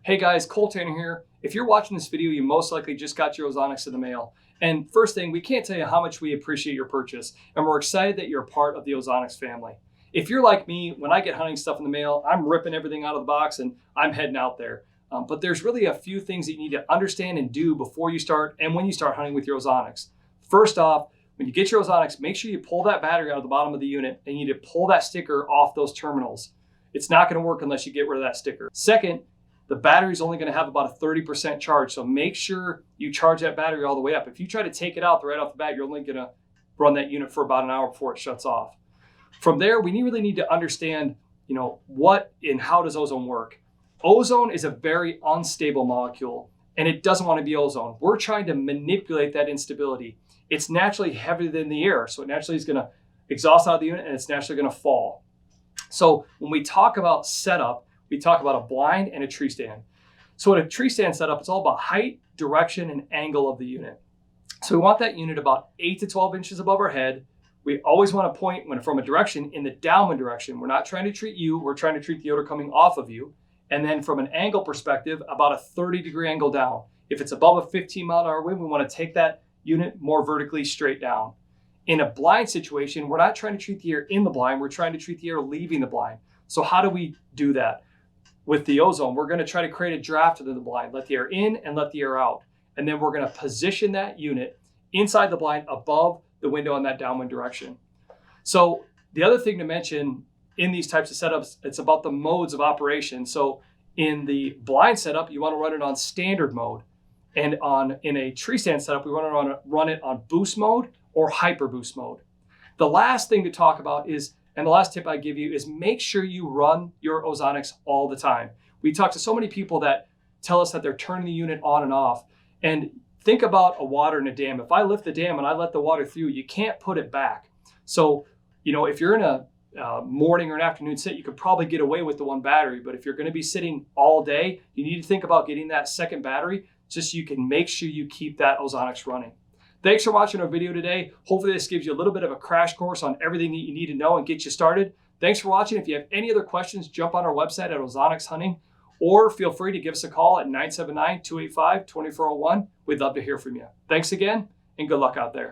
Hey guys, Cole Tanner here. If you're watching this video, you most likely just got your Ozonics in the mail. And first thing, we can't tell you how much we appreciate your purchase, and we're excited that you're a part of the Ozonics family. If you're like me, when I get hunting stuff in the mail, I'm ripping everything out of the box and I'm heading out there. But there's really a few things that you need to understand and do before you start and when you start hunting with your Ozonics. First off, when you get your Ozonics, make sure you pull that battery out of the bottom of the unit and you need to pull that sticker off those terminals. It's not going to work unless you get rid of that sticker. Second, the battery is only going to have about a 30% charge, so make sure you charge that battery all the way up. If you try to take it out right off the bat, you're only going to run that unit for about an hour before it shuts off. From there, we really need to understand, what and how does ozone work. Ozone is a very unstable molecule, and it doesn't want to be ozone. We're trying to manipulate that instability. It's naturally heavier than the air, so it naturally is going to exhaust out of the unit, and it's naturally going to fall. So when we talk about setup, we talk about a blind and a tree stand. So at a tree stand setup, it's all about height, direction, and angle of the unit. So we want that unit about 8 to 12 inches above our head. We always want to point from a direction in the downwind direction. We're not trying to treat you, we're trying to treat the odor coming off of you. And then from an angle perspective, about a 30-degree angle down. If it's above a 15-mile-an-hour wind, we want to take that unit more vertically straight down. In a blind situation, we're not trying to treat the air in the blind, we're trying to treat the air leaving the blind. So how do we do that? With the ozone, we're going to try to create a draft within the blind, let the air in and let the air out. And then we're going to position that unit inside the blind above the window in that downwind direction. So the other thing to mention in these types of setups, it's about the modes of operation. So in the blind setup, you want to run it on standard mode. And in a tree stand setup, we want to run it on boost mode or hyper boost mode. The last thing to talk about is, and the last tip I give you is, make sure you run your Ozonics all the time. We talk to so many people that tell us that they're turning the unit on and off. And think about a water in a dam. If I lift the dam and I let the water through, you can't put it back. So, if you're in a morning or an afternoon sit, you could probably get away with the one battery. But if you're going to be sitting all day, you need to think about getting that second battery just so you can make sure you keep that Ozonics running. Thanks for watching our video today. Hopefully this gives you a little bit of a crash course on everything that you need to know and get you started. Thanks for watching. If you have any other questions, jump on our website at Ozonics Hunting, or feel free to give us a call at 979-285-2401. We'd love to hear from you. Thanks again, and good luck out there.